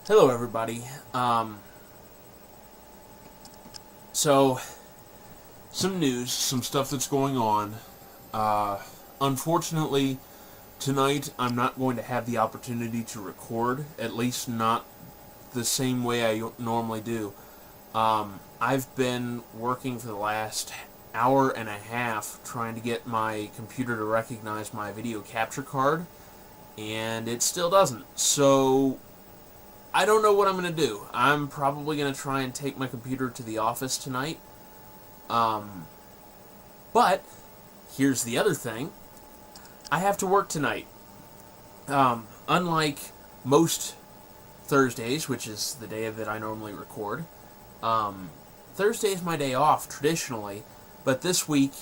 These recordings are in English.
Hello, everybody. So, some news, some stuff that's going on. Unfortunately, tonight I'm not going to have the opportunity to record, at least not the same way I normally do. I've been working for the last hour and a half trying to get my computer to recognize my video capture card, and it still doesn't. So, I don't know what I'm going to do. I'm probably going to try and take my computer to the office tonight. But here's the other thing. I have to work tonight. Unlike most Thursdays, which is the day that I normally record, Thursday is my day off traditionally, but this week,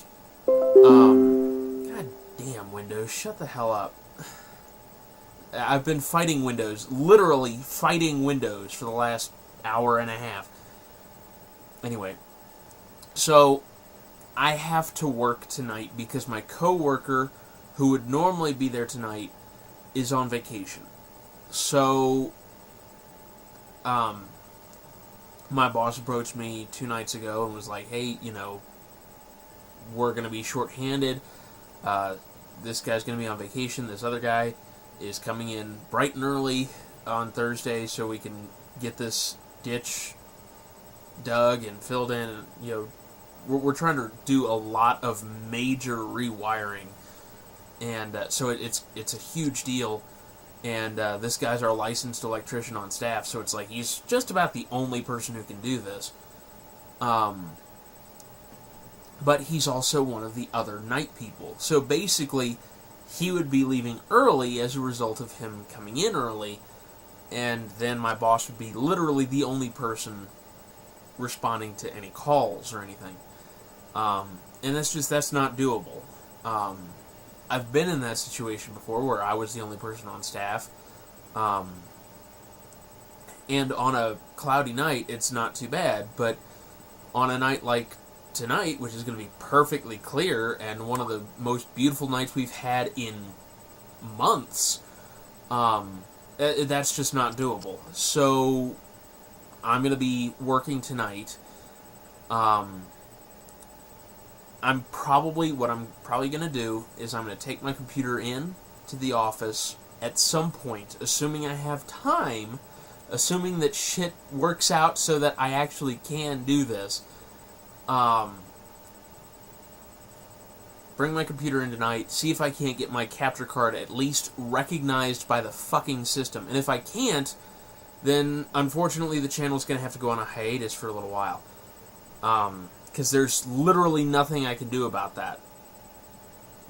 God damn, Windows, shut the hell up. I've been fighting Windows, literally fighting Windows for the last hour and a half. Anyway, so I have to work tonight because my coworker, who would normally be there tonight, is on vacation. So, my boss approached me 2 nights ago and was like, hey, we're going to be short-handed. This guy's going to be on vacation. This other guy is coming in bright and early on Thursday so we can get this ditch dug and filled in. And, we're trying to do a lot of major rewiring, and so it's a huge deal. And this guy's our licensed electrician on staff, so it's like he's just about the only person who can do this. But he's also one of the other night people. So basically, he would be leaving early as a result of him coming in early, and then my boss would be literally the only person responding to any calls or anything. And that's not doable. I've been in that situation before where I was the only person on staff. And on a cloudy night, it's not too bad, but on a night like tonight, which is going to be perfectly clear and one of the most beautiful nights we've had in months, that's just not doable. So I'm going to be working tonight. What I'm probably going to do is I'm going to take my computer in to the office at some point, assuming I have time, assuming that shit works out so that I actually can do this. Bring my computer in tonight, see if I can't get my capture card at least recognized by the fucking system. And if I can't, then unfortunately the channel's going to have to go on a hiatus for a little while. Because there's literally nothing I can do about that.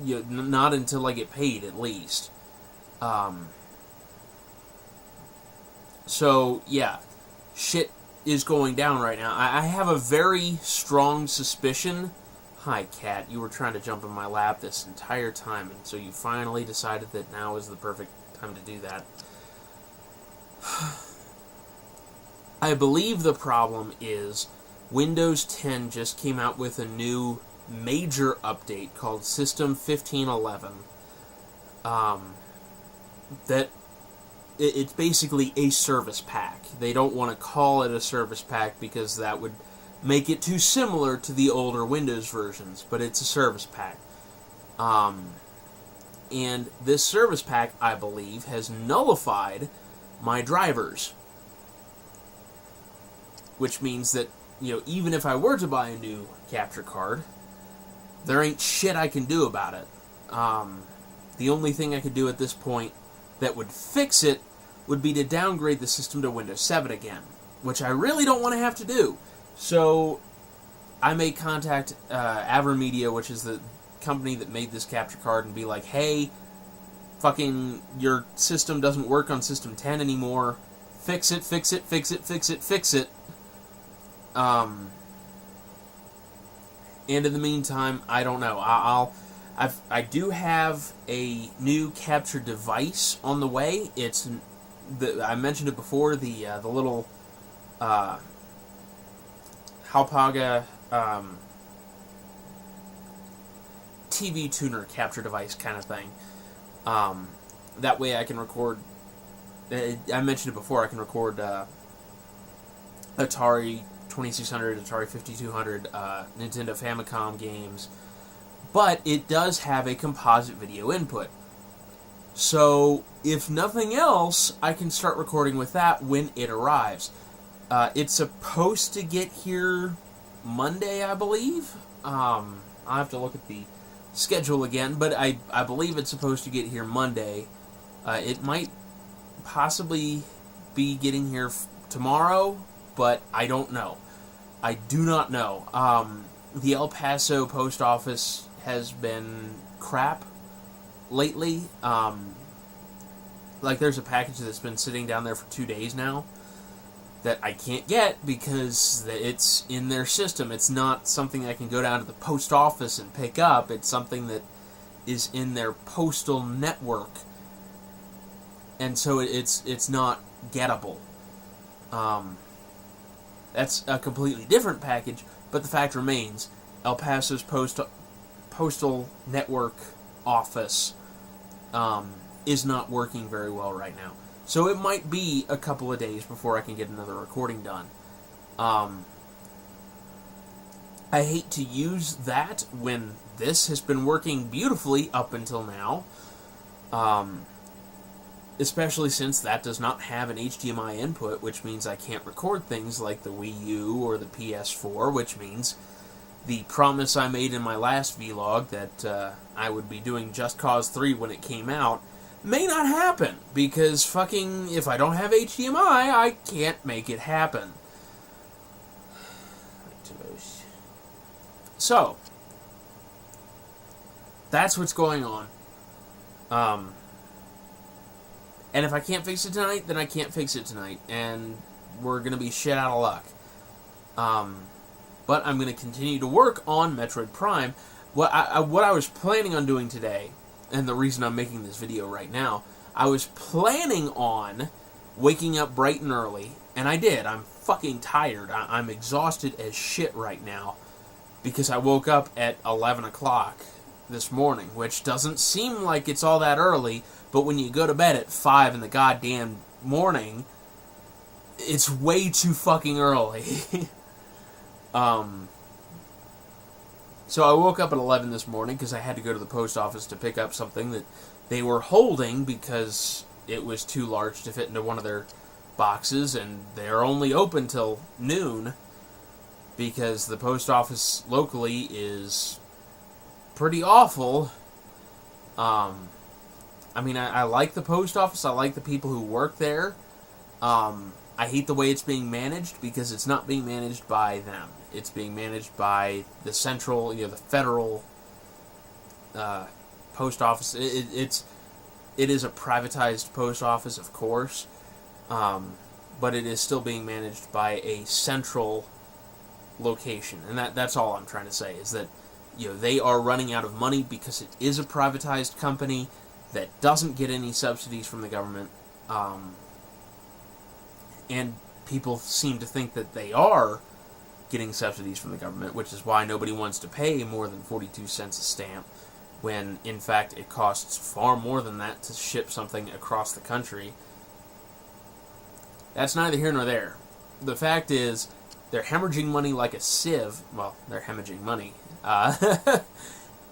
Not until I get paid, at least. So, yeah. Shit is going down right now. I have a very strong suspicion. Hi, cat. You were trying to jump in my lap this entire time, and so you finally decided that now is the perfect time to do that. I believe the problem is Windows 10 just came out with a new major update called System 1511. That it's basically a service pack. They don't want to call it a service pack because that would make it too similar to the older Windows versions, but it's a service pack. And this service pack, I believe, has nullified my drivers. Which means that, even if I were to buy a new capture card, there ain't shit I can do about it. The only thing I could do at this point that would fix it would be to downgrade the system to Windows 7 again, which I really don't want to have to do. So I may contact AverMedia, which is the company that made this capture card, and be like, hey, fucking your system doesn't work on System 10 anymore. Fix it, fix it, fix it, fix it, fix it. And in the meantime, I don't know. I do have a new capture device on the way. I mentioned it before. The little Halpaga TV tuner capture device kind of thing. That way I can record I mentioned it before, I can record Atari 2600, Atari 5200, Nintendo Famicom games, but it does have a composite video input. So, if nothing else, I can start recording with that when it arrives. It's supposed to get here Monday, I believe. I'll have to look at the schedule again, but I believe it's supposed to get here Monday. It might possibly be getting here tomorrow, but I don't know. I do not know. The El Paso post office has been crap lately. Like, there's a package that's been sitting down there for 2 days now that I can't get because it's in their system. It's not something I can go down to the post office and pick up. It's something that is in their postal network, and so it's not gettable. That's a completely different package, but the fact remains, El Paso's postal network office is not working very well right now. So it might be a couple of days before I can get another recording done. I hate to use that when this has been working beautifully up until now. Especially since that does not have an HDMI input, which means I can't record things like the Wii U or the PS4, which means the promise I made in my last vlog that I would be doing Just Cause 3 when it came out may not happen, because fucking, if I don't have HDMI, I can't make it happen. So, that's what's going on. And if I can't fix it tonight, then I can't fix it tonight, and we're going to be shit out of luck. But I'm going to continue to work on Metroid Prime. What I was planning on doing today, and the reason I'm making this video right now, I was planning on waking up bright and early, and I did. I'm fucking tired. I'm exhausted as shit right now, because I woke up at 11 o'clock this morning, which doesn't seem like it's all that early, but when you go to bed at 5 in the goddamn morning, it's way too fucking early. So I woke up at 11 this morning because I had to go to the post office to pick up something that they were holding because it was too large to fit into one of their boxes, and they're only open till noon because the post office locally is pretty awful. I mean, I like the post office. I like the people who work there. I hate the way it's being managed because it's not being managed by them. It's being managed by the central, the federal post office. It is a privatized post office, of course, but it is still being managed by a central location, and that's all I'm trying to say, is that they are running out of money because it is a privatized company that doesn't get any subsidies from the government, and people seem to think that they are getting subsidies from the government, which is why nobody wants to pay more than 42 cents a stamp, when in fact it costs far more than that to ship something across the country. That's neither here nor there. The fact is, they're hemorrhaging money like a sieve. Well, they're hemorrhaging money.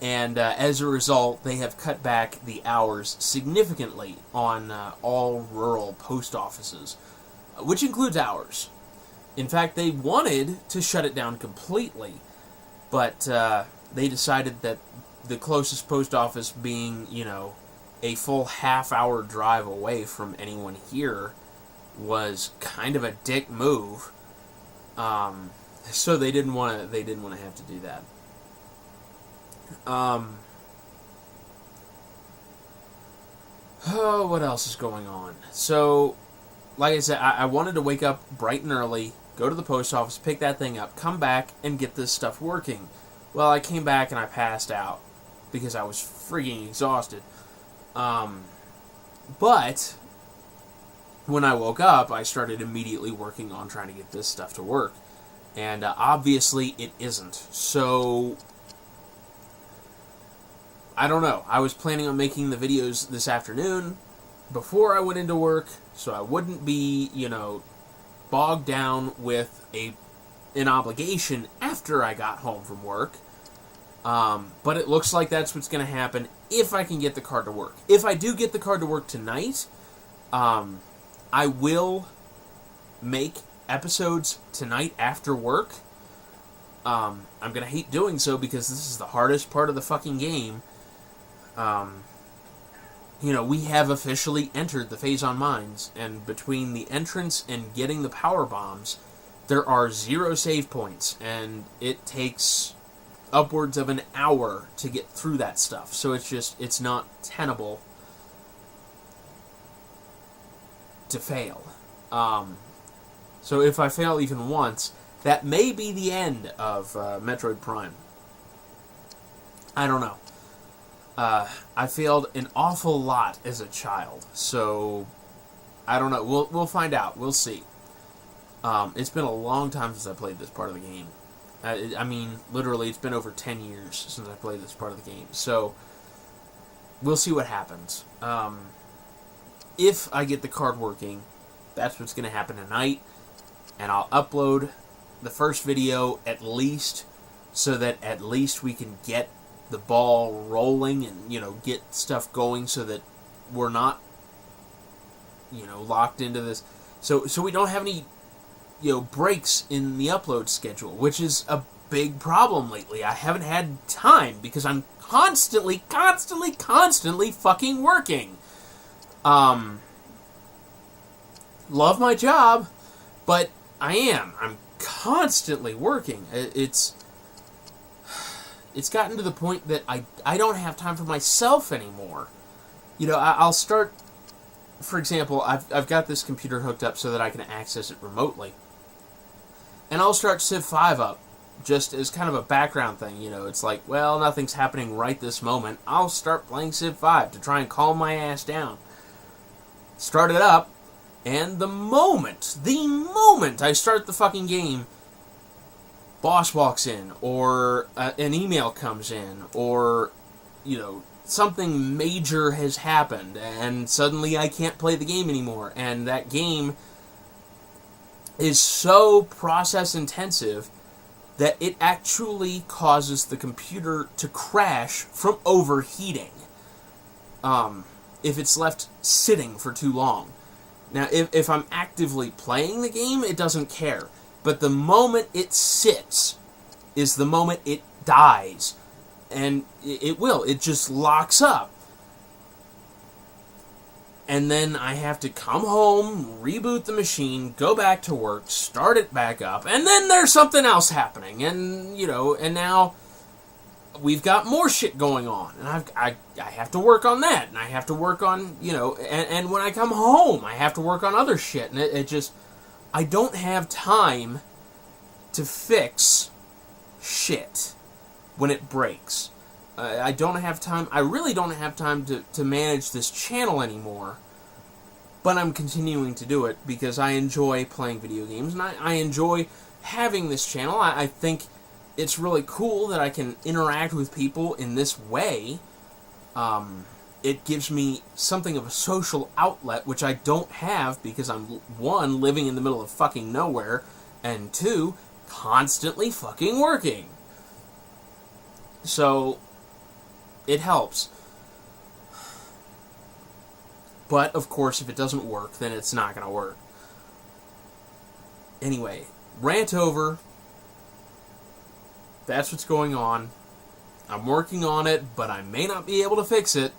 And as a result, they have cut back the hours significantly on all rural post offices, which includes ours. In fact, they wanted to shut it down completely, but they decided that the closest post office being, a full half-hour drive away from anyone here was kind of a dick move. So they didn't want to have to do that. Oh, what else is going on? So, like I said, I wanted to wake up bright and early, go to the post office, pick that thing up, come back, and get this stuff working. Well, I came back and I passed out because I was freaking exhausted. But when I woke up, I started immediately working on trying to get this stuff to work. And obviously it isn't. So, I don't know. I was planning on making the videos this afternoon, before I went into work, so I wouldn't be, bogged down with an obligation after I got home from work. But it looks like that's what's going to happen if I can get the card to work. If I do get the card to work tonight, I will make episodes tonight after work. I'm going to hate doing so because this is the hardest part of the fucking game. We have officially entered the Phazon Mines, and between the entrance and getting the power bombs, there are 0 save points, and it takes upwards of an hour to get through that stuff. So it's not tenable to fail. So if I fail even once, that may be the end of Metroid Prime. I don't know. I failed an awful lot as a child, so I don't know. We'll find out. We'll see. It's been a long time since I played this part of the game. I mean, literally, it's been over 10 years since I played this part of the game. So, we'll see what happens. If I get the card working, that's what's going to happen tonight. And I'll upload the first video at least, so that at least we can get the ball rolling and, get stuff going so that we're not, locked into this. So we don't have any breaks in the upload schedule, which is a big problem lately. I haven't had time because I'm constantly fucking working. Love my job, but I'm constantly working. It's gotten to the point that I don't have time for myself anymore. I'll start, for example, I've got this computer hooked up so that I can access it remotely. And I'll start Civ 5 up, just as kind of a background thing, It's like, well, nothing's happening right this moment. I'll start playing Civ 5 to try and calm my ass down. Start it up, and the moment I start the fucking game, boss walks in, or an email comes in, or, something major has happened, and suddenly I can't play the game anymore, and that game is so process intensive that it actually causes the computer to crash from overheating if it's left sitting for too long. Now, if I'm actively playing the game, it doesn't care. But the moment it sits is the moment it dies. And it will. It just locks up. And then I have to come home, reboot the machine, go back to work, start it back up, and then there's something else happening. And, and now we've got more shit going on. And I have to work on that. And I have to work on, and when I come home, I have to work on other shit. And it just, I don't have time to fix shit when it breaks. I don't have time. I really don't have time to manage this channel anymore. But I'm continuing to do it because I enjoy playing video games, and I enjoy having this channel. I think it's really cool that I can interact with people in this way. It gives me something of a social outlet, which I don't have because I'm, 1, living in the middle of fucking nowhere, and 2, constantly fucking working. So, it helps. But, of course, if it doesn't work, then it's not going to work. Anyway, rant over. That's what's going on. I'm working on it, but I may not be able to fix it.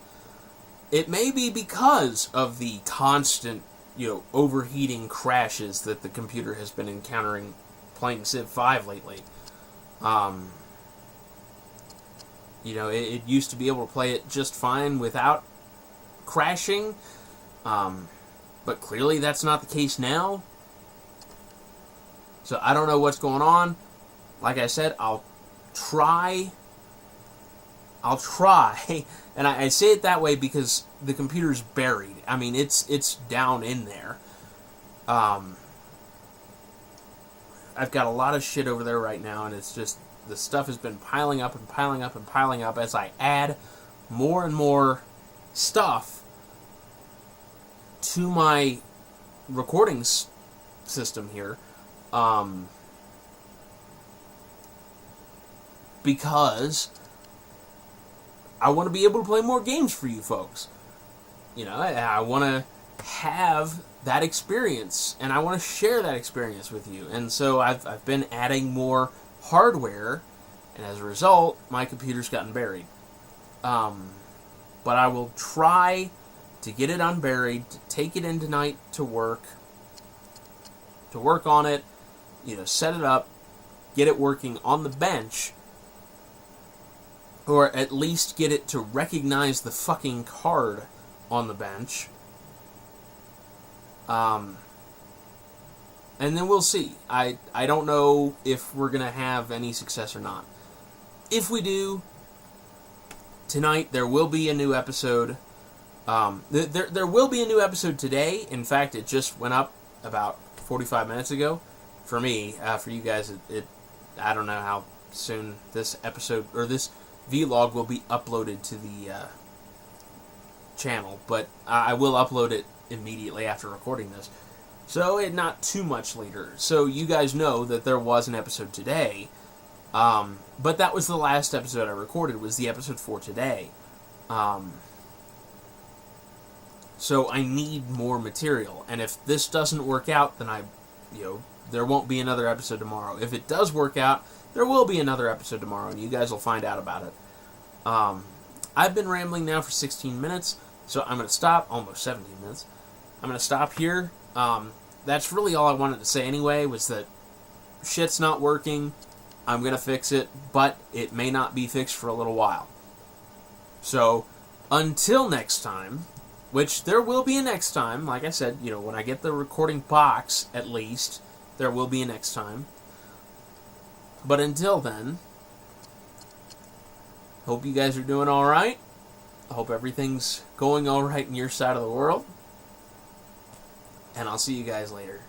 It may be because of the constant, overheating crashes that the computer has been encountering playing Civ 5 lately. It used to be able to play it just fine without crashing, but clearly that's not the case now. So I don't know what's going on. Like I said, I'll try, and I say it that way because the computer's buried. I mean, it's down in there. I've got a lot of shit over there right now, and it's just, the stuff has been piling up and piling up and piling up as I add more and more stuff to my recording system here, because I want to be able to play more games for you folks. You know, I want to have that experience, and I want to share that experience with you. And so I've been adding more hardware, and as a result, my computer's gotten buried. But I will try to get it unburied, to take it in tonight to work on it, you know, set it up, get it working on the bench, or at least get it to recognize the fucking card on the bench. And then we'll see. I don't know if we're going to have any success or not. If we do, tonight there will be a new episode. There will be a new episode today. In fact, it just went up about 45 minutes ago. For me, for you guys, I don't know how soon this episode, or this vlog, will be uploaded to the channel, but I will upload it immediately after recording this. So, not too much later. So, you guys know that there was an episode today. But that was the last episode I recorded, was the episode for today. So I need more material. And if this doesn't work out, then there won't be another episode tomorrow. If it does work out, there will be another episode tomorrow, and you guys will find out about it. I've been rambling now for 16 minutes, so I'm going to stop. Almost 17 minutes. I'm going to stop here. That's really all I wanted to say anyway, was that shit's not working. I'm going to fix it, but it may not be fixed for a little while. So, until next time, which there will be a next time, like I said, when I get the recording box, at least, there will be a next time. But until then, hope you guys are doing alright. I hope everything's going alright in your side of the world. And I'll see you guys later.